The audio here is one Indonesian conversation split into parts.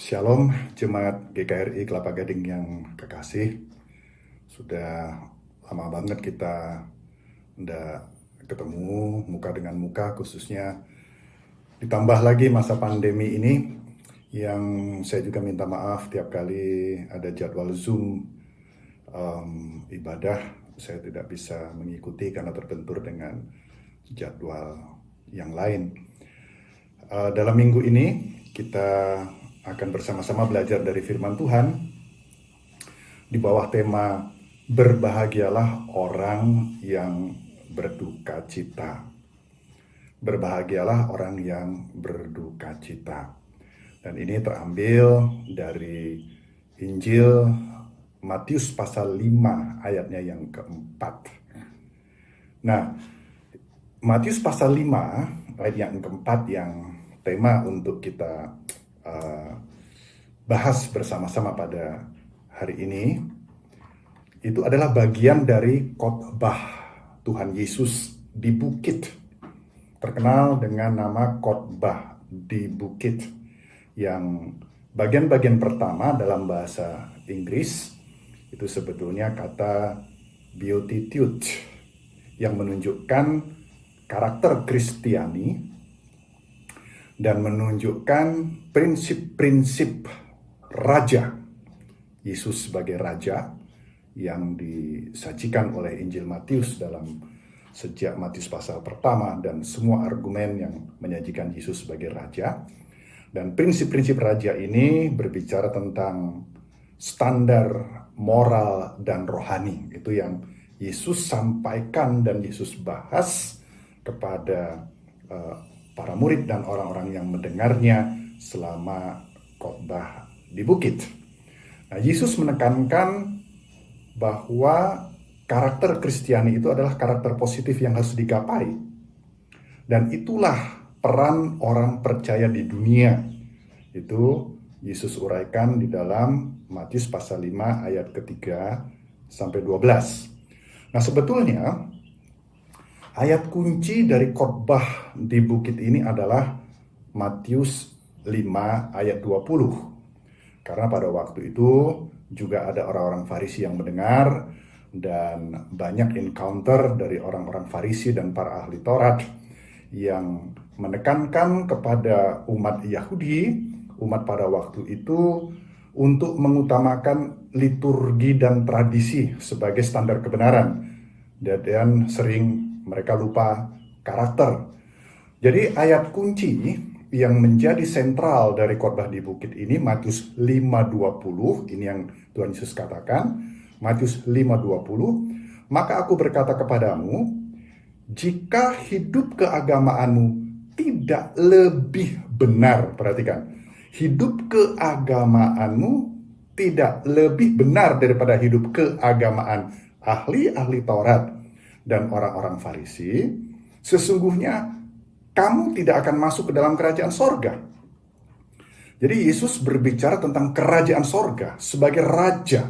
Shalom, Jemaat GKRI Kelapa Gading yang kekasih. Sudah lama banget kita ndak ketemu muka dengan muka, khususnya ditambah lagi masa pandemi ini, yang saya juga minta maaf tiap kali ada jadwal Zoom ibadah, saya tidak bisa mengikuti karena terbentur dengan jadwal yang lain. Dalam minggu ini kita akan bersama-sama belajar dari firman Tuhan di bawah tema berbahagialah orang yang berduka cita. Berbahagialah orang yang berduka cita. Dan ini terambil dari Injil Matius pasal 5 ayatnya yang keempat. Nah, Matius pasal 5 ayat yang keempat yang tema untuk kita bahas bersama-sama pada hari ini, itu adalah bagian dari khotbah Tuhan Yesus di bukit, terkenal dengan nama khotbah di bukit, yang bagian-bagian pertama dalam bahasa Inggris itu sebetulnya kata beatitude, yang menunjukkan karakter Kristiani dan menunjukkan prinsip-prinsip raja, Yesus sebagai raja yang disajikan oleh Injil Matius dalam sejak Matius pasal pertama, dan semua argumen yang menyajikan Yesus sebagai raja. Dan prinsip-prinsip raja ini berbicara tentang standar moral dan rohani. Itu yang Yesus sampaikan dan Yesus bahas kepada para murid dan orang-orang yang mendengarnya selama khotbah di bukit. Nah, Yesus menekankan bahwa karakter Kristiani itu adalah karakter positif yang harus digapai. Dan itulah peran orang percaya di dunia. Itu Yesus uraikan di dalam Matius pasal 5 ayat ketiga sampai 12. Nah, sebetulnya ayat kunci dari khotbah di bukit ini adalah Matius 5 ayat 20. Karena pada waktu itu juga ada orang-orang Farisi yang mendengar, dan banyak encounter dari orang-orang Farisi dan para ahli Taurat yang menekankan kepada umat Yahudi, umat pada waktu itu, untuk mengutamakan liturgi dan tradisi sebagai standar kebenaran, dan sering mereka lupa karakter. Jadi ayat kunci yang menjadi sentral dari khotbah di bukit ini, Matius 5:20, ini yang Tuhan Yesus katakan, Matius 5:20, maka aku berkata kepadamu, jika hidup keagamaanmu tidak lebih benar, perhatikan, hidup keagamaanmu tidak lebih benar daripada hidup keagamaan ahli-ahli Taurat dan orang-orang Farisi, sesungguhnya kamu tidak akan masuk ke dalam kerajaan sorga. Jadi Yesus berbicara tentang kerajaan sorga sebagai raja.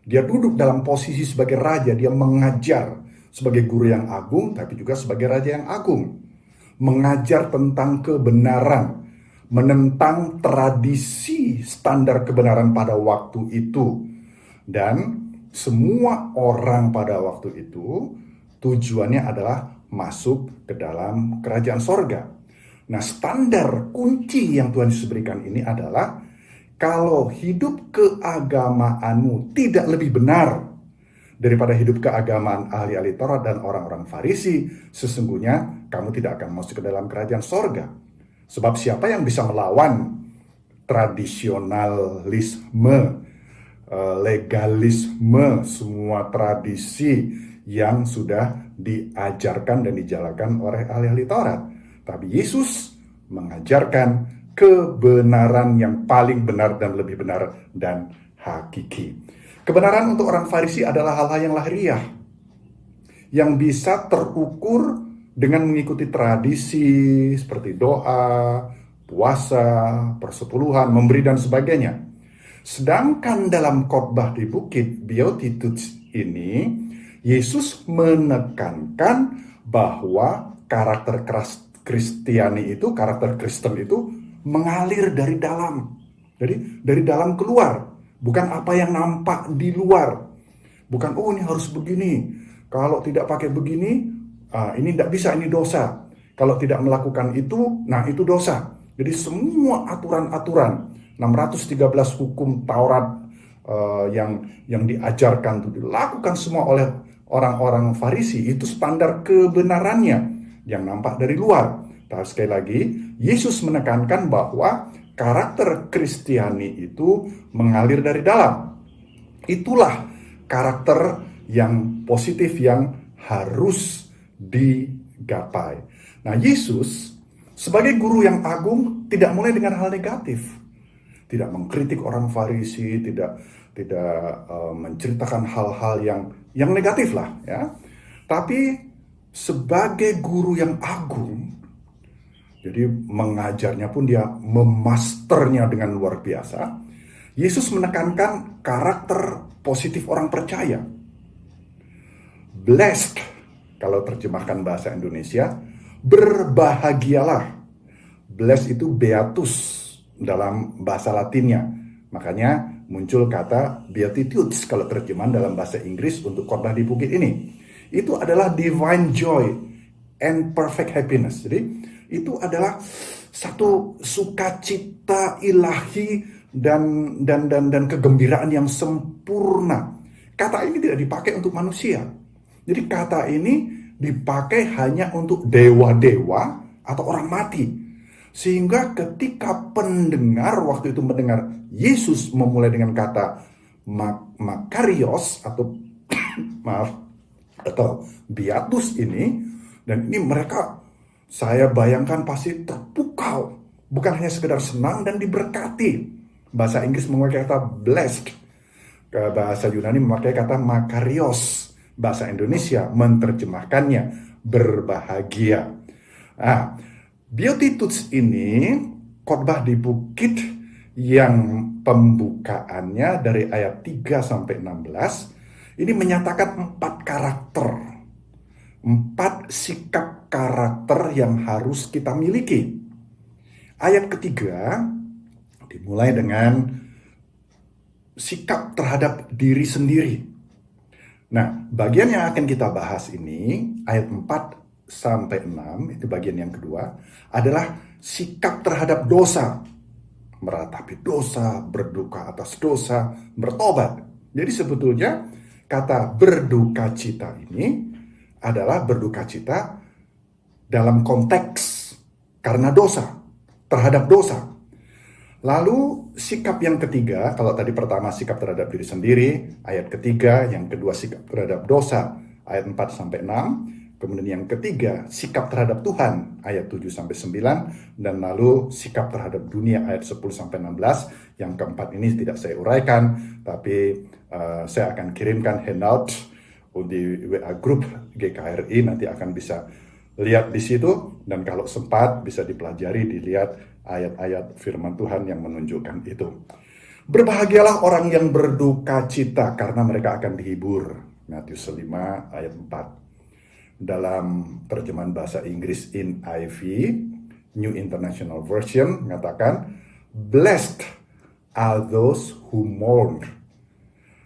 Dia duduk dalam posisi sebagai raja, dia mengajar sebagai guru yang agung, tapi juga sebagai raja yang agung. Mengajar tentang kebenaran, menentang tradisi standar kebenaran pada waktu itu. Dan semua orang pada waktu itu tujuannya adalah masuk ke dalam kerajaan sorga. Nah, standar kunci yang Tuhan Yesus berikan ini adalah, kalau hidup keagamaanmu tidak lebih benar daripada hidup keagamaan ahli-ahli Taurat dan orang-orang Farisi, sesungguhnya kamu tidak akan masuk ke dalam kerajaan sorga. Sebab siapa yang bisa melawan tradisionalisme, legalisme, semua tradisi yang sudah diajarkan dan dijalankan oleh ahli-ahli Taurat. Tapi Yesus mengajarkan kebenaran yang paling benar dan lebih benar dan hakiki. Kebenaran untuk orang Farisi adalah hal-hal yang lahiriah, yang bisa terukur dengan mengikuti tradisi seperti doa, puasa, persepuluhan, memberi dan sebagainya. Sedangkan dalam khotbah di bukit, Beatitudes ini, Yesus menekankan bahwa karakter Kristiani itu, karakter Kristen itu mengalir dari dalam. Jadi dari dalam keluar, bukan apa yang nampak di luar. Bukan, oh ini harus begini. Kalau tidak pakai begini, ini tidak bisa, ini dosa. Kalau tidak melakukan itu, nah itu dosa. Jadi semua aturan-aturan, 613 hukum Taurat yang diajarkan itu dilakukan semua oleh orang-orang Farisi, itu standar kebenarannya yang nampak dari luar. Tapi sekali lagi, Yesus menekankan bahwa karakter Kristiani itu mengalir dari dalam. Itulah karakter yang positif yang harus digapai. Nah, Yesus sebagai guru yang agung tidak mulai dengan hal negatif. Tidak mengkritik orang Farisi, tidak menceritakan hal-hal yang negatif lah, ya. Tapi sebagai guru yang agung, jadi mengajarnya pun dia memasternya dengan luar biasa. Yesus menekankan karakter positif orang percaya. Blessed, kalau terjemahkan bahasa Indonesia, berbahagialah. Blessed itu beatus dalam bahasa Latinnya. Makanya muncul kata beatitudes kalau terjemahan dalam bahasa Inggris untuk khotbah di bukit ini. Itu adalah divine joy and perfect happiness. Jadi itu adalah satu sukacita ilahi dan kegembiraan yang sempurna. Kata ini tidak dipakai untuk manusia. Jadi kata ini dipakai hanya untuk dewa-dewa atau orang mati. Sehingga ketika pendengar waktu itu mendengar Yesus memulai dengan kata makarios atau maaf, atau beatus ini, dan ini mereka, saya bayangkan pasti terpukau, bukan hanya sekedar senang dan diberkati. Bahasa Inggris memakai kata blessed, bahasa Yunani memakai kata makarios, bahasa Indonesia menerjemahkannya berbahagia. Nah, Beatitudes ini khotbah di bukit yang pembukaannya dari ayat 3 sampai 16 ini menyatakan 4 karakter, 4 sikap karakter yang harus kita miliki. Ayat ketiga dimulai dengan sikap terhadap diri sendiri. Nah, bagian yang akan kita bahas ini ayat 4 sampai 6, itu bagian yang kedua, adalah sikap terhadap dosa. Meratapi dosa, berduka atas dosa, bertobat. Jadi sebetulnya kata berduka cita ini adalah berduka cita dalam konteks karena dosa, terhadap dosa. Lalu sikap yang ketiga, kalau tadi pertama sikap terhadap diri sendiri, ayat ketiga, yang kedua sikap terhadap dosa, ayat 4 sampai 6. Kemudian yang ketiga, sikap terhadap Tuhan, ayat 7-9, dan lalu sikap terhadap dunia, ayat 10-16. Yang keempat ini tidak saya uraikan, tapi saya akan kirimkan handout di WA Group GKRI, nanti akan bisa lihat di situ, dan kalau sempat bisa dipelajari, dilihat ayat-ayat firman Tuhan yang menunjukkan itu. Berbahagialah orang yang berduka cita, karena mereka akan dihibur. Matius 5 ayat 4. Dalam terjemahan bahasa Inggris NIV, New International Version, mengatakan, blessed are those who mourn,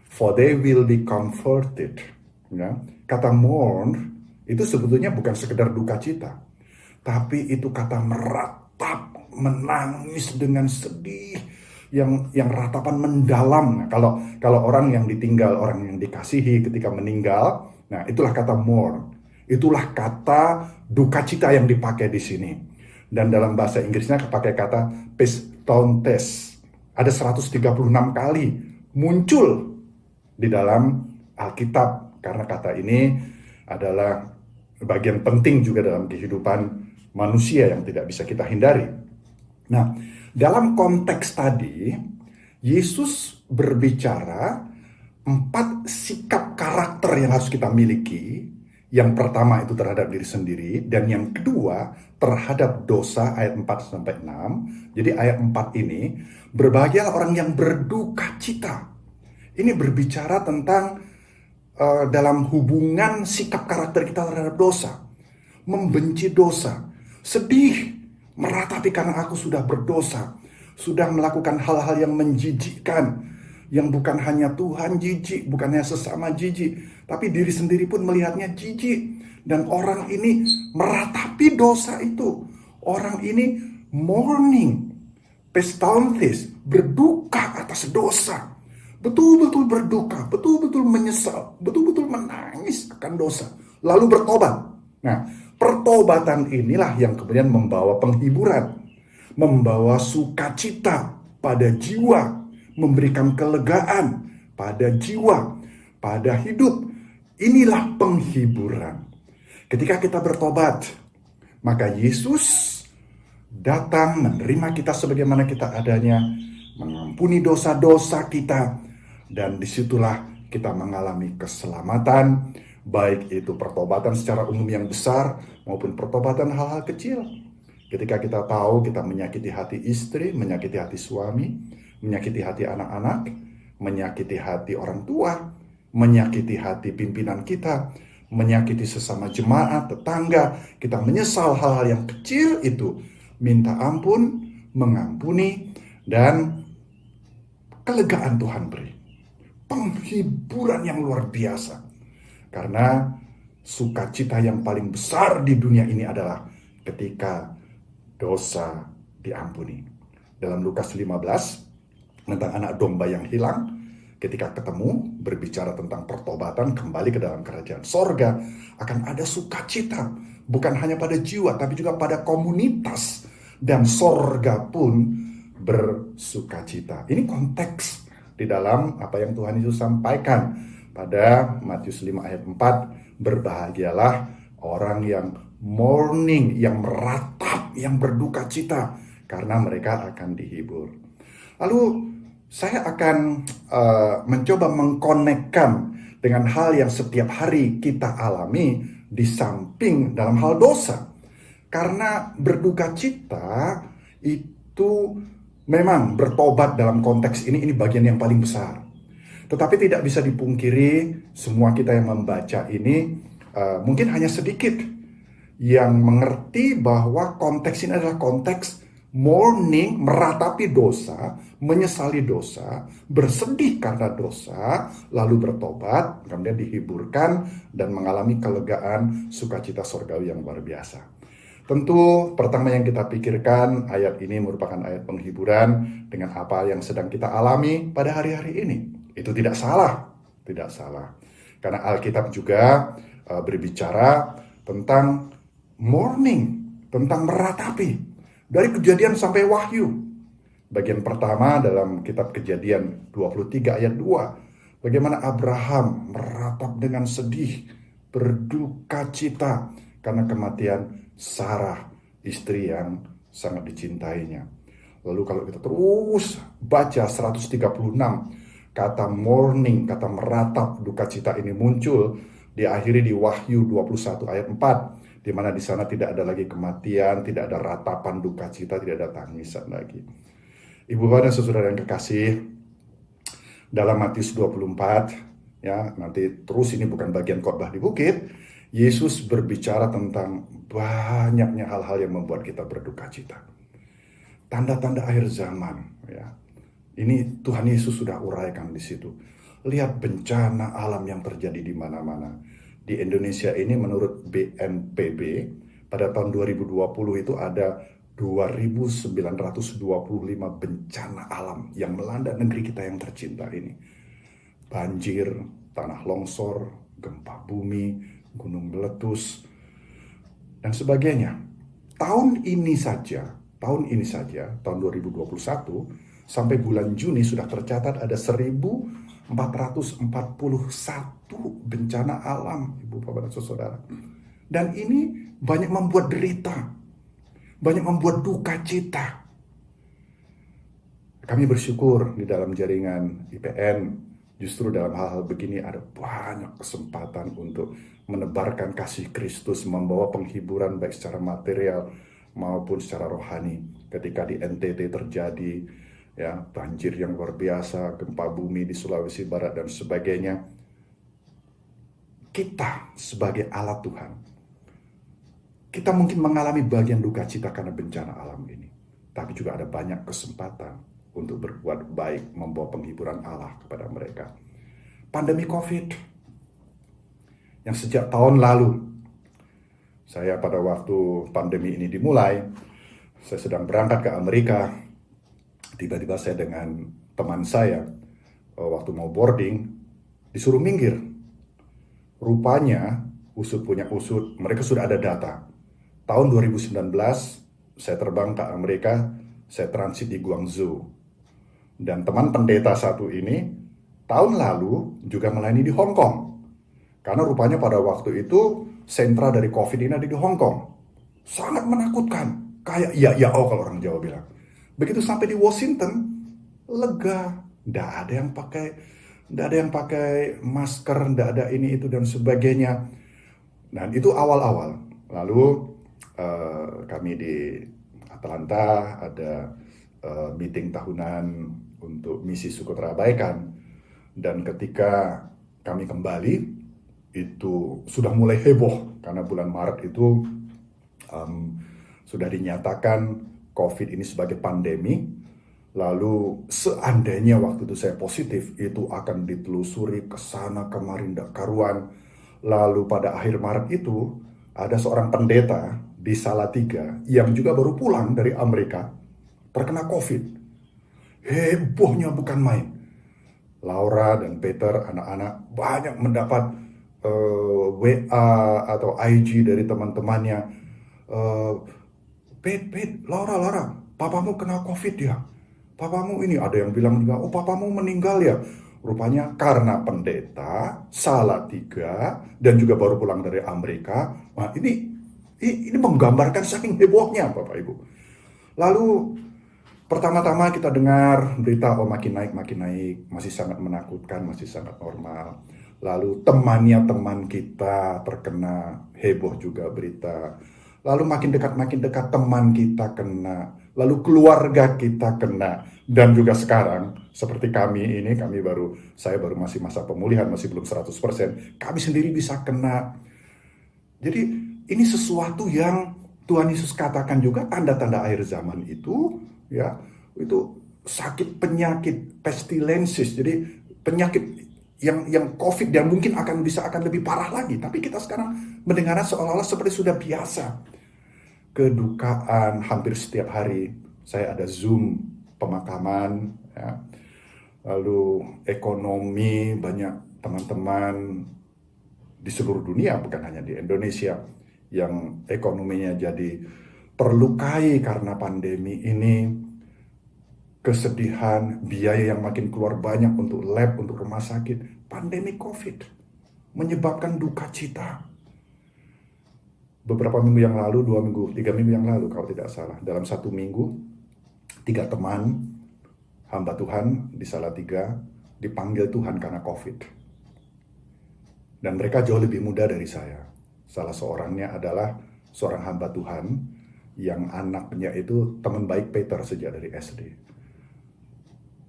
for they will be comforted. Ya. Kata mourn itu sebetulnya bukan sekedar duka cita, tapi itu kata meratap, menangis dengan sedih, yang ratapan mendalam. Nah, kalau orang yang ditinggal, orang yang dikasihi ketika meninggal, nah itulah kata mourn. Itulah kata duka cita yang dipakai di sini. Dan dalam bahasa Inggrisnya pakai kata pestontes. Ada 136 kali muncul di dalam Alkitab. Karena kata ini adalah bagian penting juga dalam kehidupan manusia yang tidak bisa kita hindari. Nah, dalam konteks tadi, Yesus berbicara 4 sikap karakter yang harus kita miliki. Yang pertama itu terhadap diri sendiri, dan yang kedua terhadap dosa, ayat 4-6. Jadi ayat 4 ini, berbahagialah orang yang berduka cita. Ini berbicara tentang dalam hubungan sikap karakter kita terhadap dosa. Membenci dosa, sedih, meratapi karena aku sudah berdosa. sudah melakukan hal-hal yang menjijikkan, yang bukan hanya Tuhan jijik, bukan hanya sesama jijik, tapi diri sendiri pun melihatnya jijik. Dan orang ini meratapi dosa itu. Orang ini mourning, pestalthis, berduka atas dosa. Betul-betul berduka, betul-betul menyesal, betul-betul menangis akan dosa. Lalu bertobat. Nah, pertobatan inilah yang kemudian membawa penghiburan, membawa sukacita pada jiwa, memberikan kelegaan pada jiwa, pada hidup. Inilah penghiburan. Ketika kita bertobat, maka Yesus datang menerima kita sebagaimana kita adanya, mengampuni dosa-dosa kita, dan disitulah kita mengalami keselamatan, baik itu pertobatan secara umum yang besar maupun pertobatan hal-hal kecil. Ketika kita tahu kita menyakiti hati istri, menyakiti hati suami, menyakiti hati anak-anak, menyakiti hati orang tua, menyakiti hati pimpinan kita, menyakiti sesama jemaat, tetangga, kita menyesal hal-hal yang kecil itu, minta ampun, mengampuni, dan kelegaan Tuhan beri. Penghiburan yang luar biasa. Karena sukacita yang paling besar di dunia ini adalah ketika dosa diampuni. Dalam Lukas 15, tentang anak domba yang hilang, ketika ketemu, berbicara tentang pertobatan, kembali ke dalam kerajaan sorga, akan ada sukacita. Bukan hanya pada jiwa, tapi juga pada komunitas. Dan sorga pun bersukacita. Ini konteks di dalam apa yang Tuhan Yesus sampaikan pada Matius 5 ayat 4. Berbahagialah orang yang mourning, yang meratap, yang berduka cita, karena mereka akan dihibur. Lalu saya akan mencoba mengkonekkan dengan hal yang setiap hari kita alami di samping dalam hal dosa. Karena berduka cita itu memang bertobat dalam konteks ini bagian yang paling besar. Tetapi tidak bisa dipungkiri semua kita yang membaca ini mungkin hanya sedikit yang mengerti bahwa konteks ini adalah konteks mourning, meratapi dosa, menyesali dosa, bersedih karena dosa, lalu bertobat, kemudian dihiburkan dan mengalami kelegaan sukacita surgawi yang luar biasa. Tentu pertama yang kita pikirkan, ayat ini merupakan ayat penghiburan dengan apa yang sedang kita alami pada hari-hari ini. Itu tidak salah, tidak salah. Karena Alkitab juga berbicara tentang mourning, tentang meratapi. Dari Kejadian sampai Wahyu. Bagian pertama dalam kitab Kejadian 23 ayat 2. Bagaimana Abraham meratap dengan sedih, berduka cita karena kematian Sarah, istri yang sangat dicintainya. Lalu kalau kita terus baca 136, kata mourning, kata meratap, duka cita ini muncul, diakhiri di Wahyu 21 ayat 4. Di mana di sana tidak ada lagi kematian, tidak ada ratapan duka cita, tidak ada tangisan lagi. Ibu bapak dan saudara yang kekasih, dalam Matius 24, ya nanti terus ini bukan bagian khotbah di bukit, Yesus berbicara tentang banyaknya hal-hal yang membuat kita berduka cita. Tanda-tanda akhir zaman, ya. Ini Tuhan Yesus sudah uraikan di situ. Lihat bencana alam yang terjadi di mana-mana. Di Indonesia ini menurut BNPB pada tahun 2020 itu ada 2.925 bencana alam yang melanda negeri kita yang tercinta ini. Banjir, tanah longsor, gempa bumi, gunung meletus, dan sebagainya. Tahun ini saja, tahun 2021, sampai bulan Juni sudah tercatat ada 1.441 bencana alam, Ibu Bapak dan Saudara. Dan ini banyak membuat derita, banyak membuat duka cita. Kami bersyukur di dalam jaringan IPN, justru dalam hal-hal begini ada banyak kesempatan untuk menebarkan kasih Kristus, membawa penghiburan baik secara material maupun secara rohani. Ketika di NTT terjadi ya banjir yang luar biasa, gempa bumi di Sulawesi Barat dan sebagainya, kita sebagai alat Tuhan, kita mungkin mengalami bagian duka cita karena bencana alam ini. tapi juga ada banyak kesempatan untuk berbuat baik, membawa penghiburan Allah kepada mereka. Pandemi COVID yang sejak tahun lalu, saya pada waktu pandemi ini dimulai, saya sedang berangkat ke Amerika. Tiba-tiba saya dengan teman saya, waktu mau boarding, disuruh minggir. Rupanya, usut punya usut, mereka sudah ada data. Tahun 2019, saya terbang ke Amerika, saya transit di Guangzhou. Dan teman pendeta satu ini, tahun lalu juga melayani di Hong Kong. Karena rupanya pada waktu itu, sentra dari COVID ini ada di Hong Kong. Sangat menakutkan. Kayak ya kalau orang Jawa bilang. Begitu sampai di Washington, lega. Nggak ada yang pakai masker, nggak ada ini itu dan sebagainya. Dan itu awal-awal. Lalu kami di Atlanta ada meeting tahunan untuk misi Suku Terabaikan. Dan ketika kami kembali, itu sudah mulai heboh karena bulan Maret itu sudah dinyatakan COVID ini sebagai pandemi. Lalu seandainya waktu itu saya positif, itu akan ditelusuri ke sana kemari ndak karuan. Lalu pada akhir Maret itu ada seorang pendeta di Salatiga yang juga baru pulang dari Amerika terkena COVID. Hebohnya bukan main. Laura dan Peter, anak-anak banyak mendapat WA atau IG dari teman-temannya. Laura, papamu kena COVID ya? Papamu ini, ada yang bilang juga, oh papamu meninggal ya? Rupanya karena pendeta, Salatiga, dan juga baru pulang dari Amerika. Nah, ini menggambarkan saking hebohnya Bapak Ibu. Lalu pertama-tama kita dengar berita, oh makin naik, masih sangat menakutkan, masih sangat normal. Lalu teman kita terkena, heboh juga berita. Lalu makin dekat teman kita kena. Lalu keluarga kita kena. Dan juga sekarang, seperti saya baru masih masa pemulihan, masih belum 100%. Kami sendiri bisa kena. Jadi ini sesuatu yang Tuhan Yesus katakan juga tanda-tanda akhir zaman itu, ya, itu sakit penyakit pestilensis. Jadi penyakit yang COVID yang mungkin akan lebih parah lagi. Tapi kita sekarang mendengarnya seolah-olah seperti sudah biasa. Kedukaan hampir setiap hari. Saya ada Zoom pemakaman, ya. Lalu ekonomi, banyak teman-teman di seluruh dunia, bukan hanya di Indonesia, yang ekonominya jadi terlukai karena pandemi ini. Kesedihan, biaya yang makin keluar banyak untuk lab, untuk rumah sakit. Pandemi COVID menyebabkan duka cita. Beberapa minggu yang lalu, 3 minggu yang lalu kalau tidak salah, dalam 1 minggu, 3 teman hamba Tuhan di Salatiga dipanggil Tuhan karena COVID. Dan mereka jauh lebih muda dari saya. Salah seorangnya adalah seorang hamba Tuhan yang anaknya itu teman baik Peter sejak dari SD.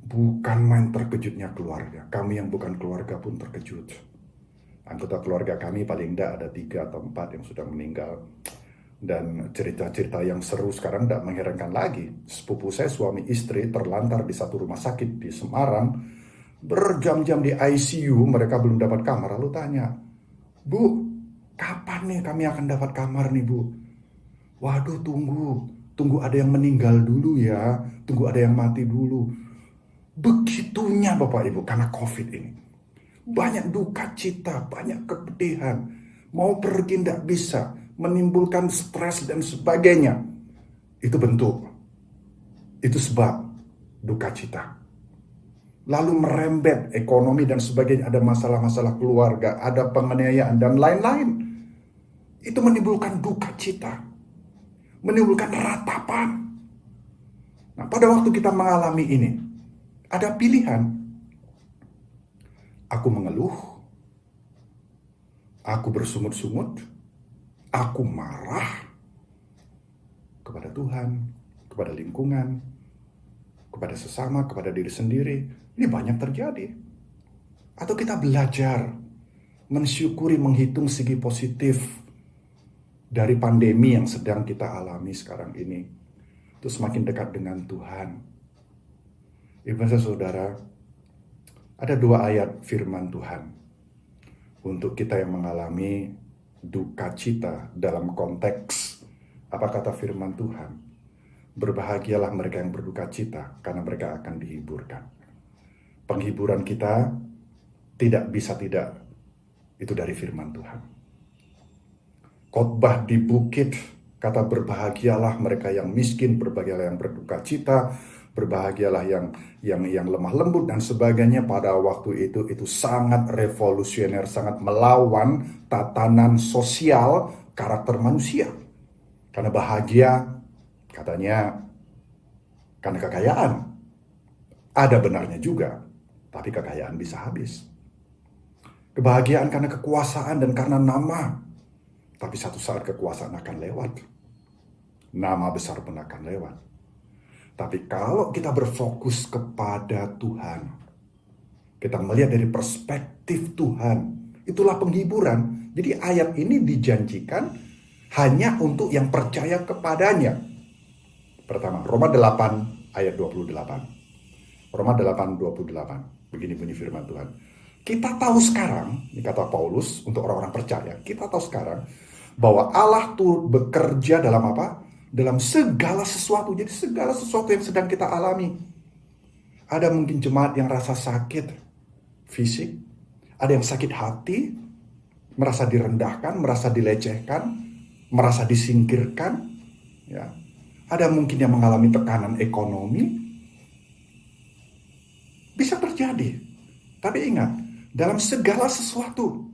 Bukan main terkejutnya keluarga. Kami yang bukan keluarga pun terkejut. Anggota keluarga kami paling tidak ada 3 atau 4 yang sudah meninggal. Dan cerita-cerita yang seru sekarang tidak mengherankan lagi. Sepupu saya suami istri terlantar di satu rumah sakit di Semarang. Berjam-jam di ICU, mereka belum dapat kamar. Lalu tanya, Bu, kapan nih kami akan dapat kamar nih Bu? Waduh, tunggu ada yang meninggal dulu ya. Tunggu ada yang mati dulu. Begitunya Bapak Ibu karena COVID ini. Banyak duka cita, banyak kepedihan. Mau pergi tidak bisa, menimbulkan stres dan sebagainya. Itu bentuk, itu sebab duka cita. Lalu merembet ekonomi dan sebagainya, ada masalah-masalah keluarga, ada penganiayaan dan lain-lain. Itu menimbulkan duka cita, menimbulkan ratapan. Nah, pada waktu kita mengalami ini, ada pilihan. Aku mengeluh, aku bersungut-sungut, aku marah kepada Tuhan, kepada lingkungan, kepada sesama, kepada diri sendiri. Ini banyak terjadi. Atau kita belajar mensyukuri, menghitung segi positif dari pandemi yang sedang kita alami sekarang ini. untuk semakin dekat dengan Tuhan. Ibu dan saudara, ada 2 ayat firman Tuhan untuk kita yang mengalami duka cita dalam konteks apa kata firman Tuhan. Berbahagialah mereka yang berduka cita karena mereka akan dihiburkan. Penghiburan kita tidak bisa tidak itu dari firman Tuhan. Khotbah di bukit, kata berbahagialah mereka yang miskin, berbahagialah yang berduka cita, berbahagialah yang lemah lembut dan sebagainya. Pada waktu itu sangat revolusioner, sangat melawan tatanan sosial karakter manusia. Karena bahagia katanya karena kekayaan. Ada benarnya juga, tapi kekayaan bisa habis. Kebahagiaan karena kekuasaan dan karena nama. Tapi satu saat kekuasaan akan lewat. Nama besar pun akan lewat. Tapi kalau kita berfokus kepada Tuhan, kita melihat dari perspektif Tuhan, itulah penghiburan. Jadi ayat ini dijanjikan hanya untuk yang percaya kepadanya. Pertama, Roma 8 ayat 28. Roma 8:28. Begini bunyi firman Tuhan. Kita tahu sekarang, ini kata Paulus untuk orang-orang percaya, kita tahu sekarang bahwa Allah turut bekerja dalam apa? Dalam segala sesuatu. Jadi segala sesuatu yang sedang kita alami. Ada mungkin jemaat yang rasa sakit fisik, ada yang sakit hati, merasa direndahkan, merasa dilecehkan, merasa disingkirkan, ya. Ada mungkin yang mengalami tekanan ekonomi. Bisa terjadi. Tapi ingat, dalam segala sesuatu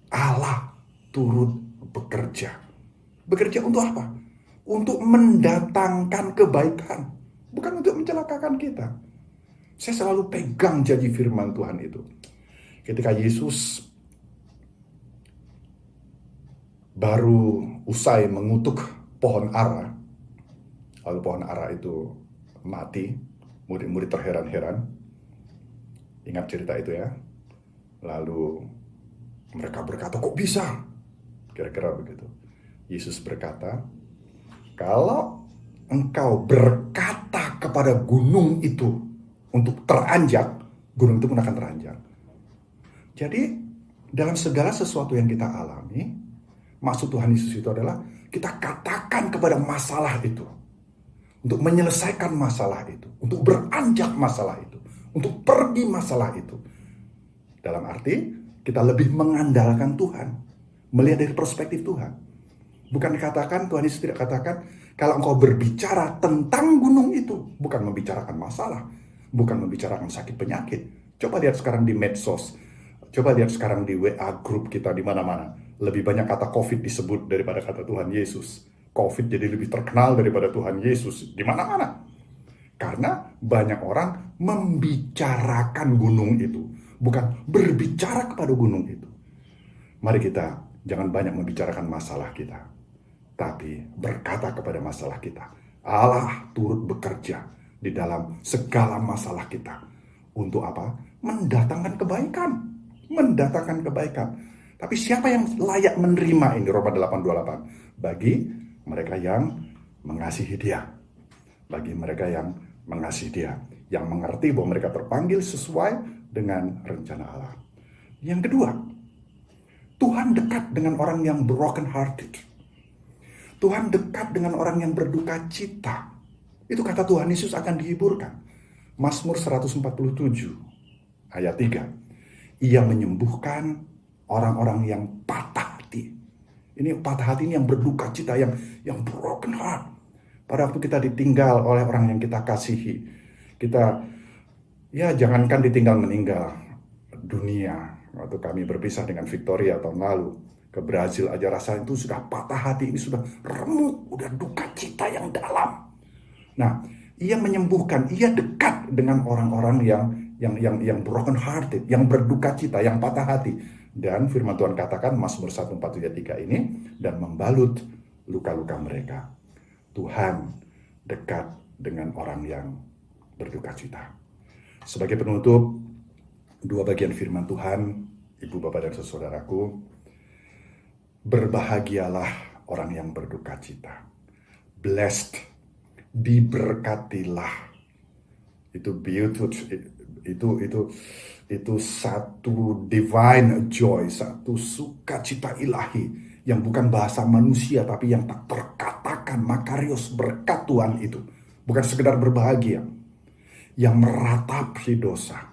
Allah turut bekerja. Bekerja untuk apa? Untuk mendatangkan kebaikan, bukan untuk mencelakakan kita. Saya selalu pegang janji firman Tuhan itu. Ketika Yesus baru usai mengutuk pohon ara, lalu pohon ara itu mati, murid-murid terheran-heran. Ingat cerita itu ya. Lalu mereka berkata, kok bisa? Kira-kira begitu. Yesus berkata, kalau engkau berkata kepada gunung itu untuk teranjak, gunung itu pun akan teranjak. Jadi dalam segala sesuatu yang kita alami, maksud Tuhan Yesus itu adalah kita katakan kepada masalah itu, untuk menyelesaikan masalah itu, untuk beranjak masalah itu, untuk pergi masalah itu. Dalam arti kita lebih mengandalkan Tuhan, melihat dari perspektif Tuhan. Bukan dikatakan, Tuhan Yesus tidak katakan, kalau engkau berbicara tentang gunung itu, bukan membicarakan masalah, bukan membicarakan sakit penyakit. Coba lihat sekarang di medsos, coba lihat sekarang di WA grup kita di mana-mana. Lebih banyak kata COVID disebut daripada kata Tuhan Yesus. COVID jadi lebih terkenal daripada Tuhan Yesus di mana-mana. Karena banyak orang membicarakan gunung itu, bukan berbicara kepada gunung itu. Mari kita jangan banyak membicarakan masalah kita, tapi berkata kepada masalah kita. Allah turut bekerja di dalam segala masalah kita. Untuk apa? Mendatangkan kebaikan. Mendatangkan kebaikan. Tapi siapa yang layak menerima ini? Roma 8:28. Bagi mereka yang mengasihi Dia. Bagi mereka yang mengasihi Dia. Yang mengerti bahwa mereka terpanggil sesuai dengan rencana Allah. Yang kedua, Tuhan dekat dengan orang yang broken hearted. Tuhan dekat dengan orang yang berduka cita. Itu kata Tuhan Yesus akan dihiburkan. Mazmur 147 ayat 3. Ia menyembuhkan orang-orang yang patah hati. Ini patah hati ini yang berduka cita, yang broken heart. Pada waktu kita ditinggal oleh orang yang kita kasihi. Kita, ya jangankan ditinggal meninggal dunia. Waktu kami berpisah dengan Victoria tahun lalu ke Brazil aja rasanya itu sudah patah hati, ini sudah remuk, udah duka cita yang dalam. Nah, ia menyembuhkan, ia dekat dengan orang-orang yang broken hearted, yang berduka cita, yang patah hati. Dan firman Tuhan katakan Mazmur 143 ini, dan membalut luka-luka mereka. Tuhan dekat dengan orang yang berduka cita. Sebagai penutup, dua bagian firman Tuhan, Ibu, Bapak, dan saudaraku. Berbahagialah orang yang berduka cita. Blessed diberkatilah. Itu beautiful, itu satu divine joy, satu sukacita ilahi yang bukan bahasa manusia tapi yang tak terkatakan. Makarios, berkat Tuhan itu bukan sekedar berbahagia, yang meratapi dosa,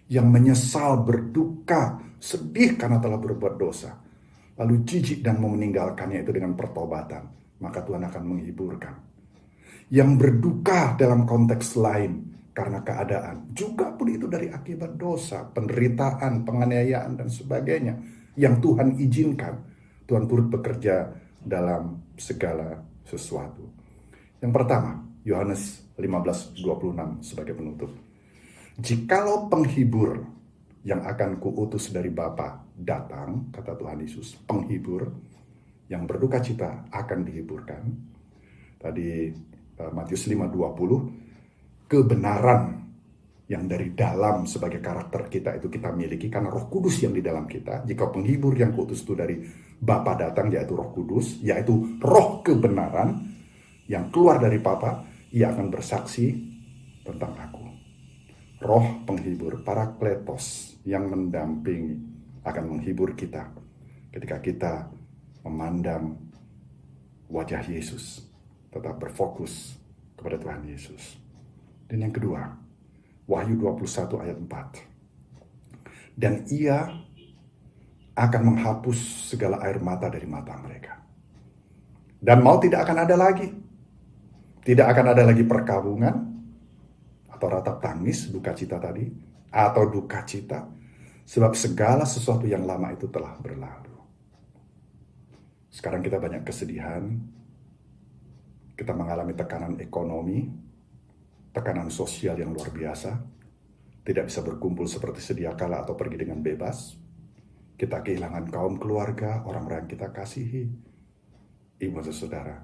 yang menyesal, berduka, sedih karena telah berbuat dosa, lalu jijik dan mau meninggalkannya itu dengan pertobatan, maka Tuhan akan menghiburkan. Yang berduka dalam konteks lain karena keadaan, juga pun itu dari akibat dosa, penderitaan, penganiayaan, dan sebagainya, yang Tuhan izinkan. Tuhan turut bekerja dalam segala sesuatu. Yang pertama, Yohanes 15:26 sebagai penutup. Jikalau penghibur yang akan kuutus dari Bapa datang, kata Tuhan Yesus, penghibur yang berduka cita akan dihiburkan. Tadi Matius 5:20, kebenaran yang dari dalam sebagai karakter kita itu kita miliki karena Roh Kudus yang di dalam kita. Jika penghibur yang kuutus itu dari Bapa datang, yaitu Roh Kudus, yaitu roh kebenaran yang keluar dari Bapa, ia akan bersaksi tentang aku. Roh penghibur, Parakletos, yang mendampingi akan menghibur kita ketika kita memandang wajah Yesus, tetap berfokus kepada Tuhan Yesus. Dan yang kedua, Wahyu 21 ayat 4. Dan ia akan menghapus segala air mata dari mata mereka. Dan maut tidak akan ada lagi. Tidak akan ada lagi perkabungan, atau ratap tangis, duka cita tadi, atau duka cita, sebab segala sesuatu yang lama itu telah berlalu. Sekarang kita banyak kesedihan, kita mengalami tekanan ekonomi, tekanan sosial yang luar biasa, tidak bisa berkumpul seperti sedia kala atau pergi dengan bebas. Kita kehilangan kaum keluarga, orang-orang yang kita kasihi. Ibu dan saudara,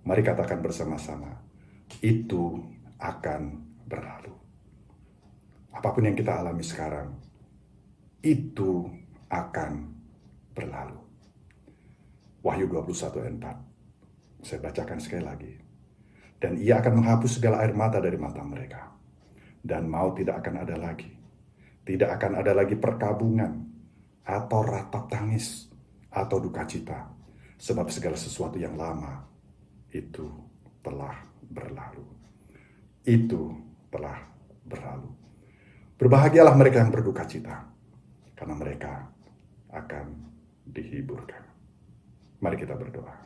mari katakan bersama-sama, itu akan berlalu. Apapun yang kita alami sekarang, itu akan berlalu. Wahyu 21 ayat 4. Saya bacakan sekali lagi. Dan ia akan menghapus segala air mata dari mata mereka. Dan maut tidak akan ada lagi. Tidak akan ada lagi perkabungan, atau ratap tangis, atau duka cita. Sebab segala sesuatu yang lama itu telah berlalu. Itu telah berlalu. Berbahagialah mereka yang berduka cita, karena mereka akan dihiburkan. Mari kita berdoa.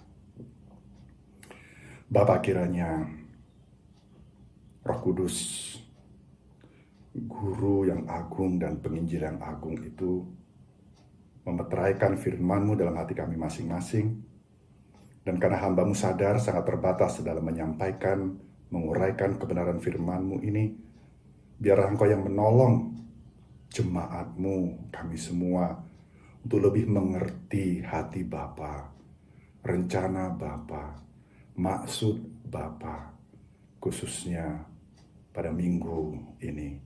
Bapa, kiranya Roh Kudus, Guru yang agung dan penginjil yang agung itu memeteraikan firman-Mu dalam hati kami masing-masing. Dan karena hamba-Mu sadar sangat terbatas dalam menyampaikan, menguraikan kebenaran firman-Mu ini, biarlah Engkau yang menolong jemaat-Mu, kami semua, untuk lebih mengerti hati Bapa, rencana Bapa, maksud Bapa, khususnya pada minggu ini.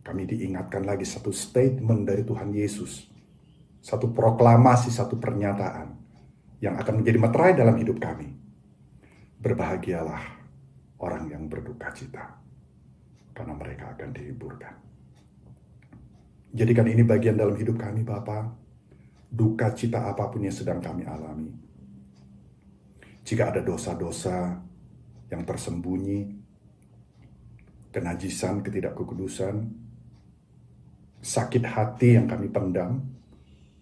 Kami diingatkan lagi satu statement dari Tuhan Yesus, satu proklamasi, satu pernyataan yang akan menjadi meterai dalam hidup kami. Berbahagialah orang yang berduka cita, karena mereka akan dihiburkan. Jadikan ini bagian dalam hidup kami, Bapa. Duka cita apapun yang sedang kami alami. Jika ada dosa-dosa yang tersembunyi, kenajisan, ketidakkudusan, sakit hati yang kami pendam,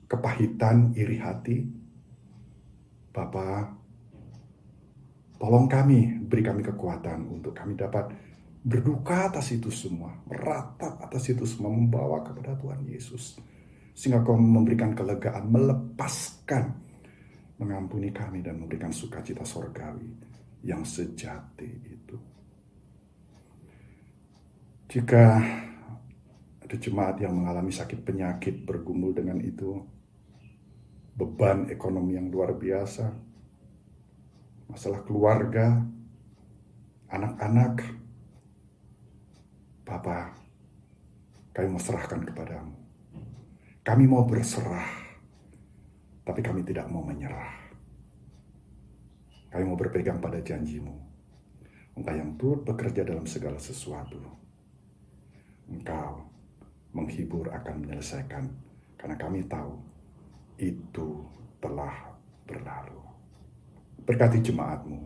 kepahitan, iri hati, Bapa, tolong kami, beri kami kekuatan untuk kami dapat berduka atas itu semua, meratap atas itu semua, membawa kepada Tuhan Yesus, sehingga Kau memberikan kelegaan, melepaskan, mengampuni kami, dan memberikan sukacita sorgawi yang sejati itu. Jika ada jemaat yang mengalami sakit penyakit, bergumul dengan itu, beban ekonomi yang luar biasa, masalah keluarga, anak-anak, Bapa, kami mau serahkan kepadamu. Kami mau berserah, tapi kami tidak mau menyerah. Kami mau berpegang pada janji-Mu. Engkau yang turut bekerja dalam segala sesuatu. Engkau menghibur akan menyelesaikan, karena kami tahu itu telah berlalu. Berkati jemaatmu,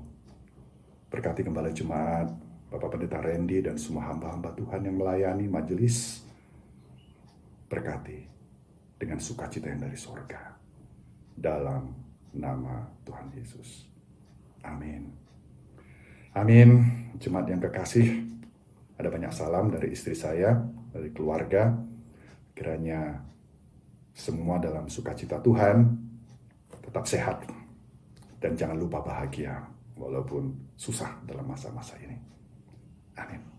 berkati Gembala Jemaat, Bapak Pendeta Randy, dan semua hamba-hamba Tuhan yang melayani majelis. Berkati dengan sukacita yang dari sorga. Dalam nama Tuhan Yesus. Amin. Amin. Jemaat yang kekasih, ada banyak salam dari istri saya, dari keluarga. Kiranya semua dalam sukacita Tuhan, tetap sehat, dan jangan lupa bahagia walaupun susah dalam masa-masa ini. Amin.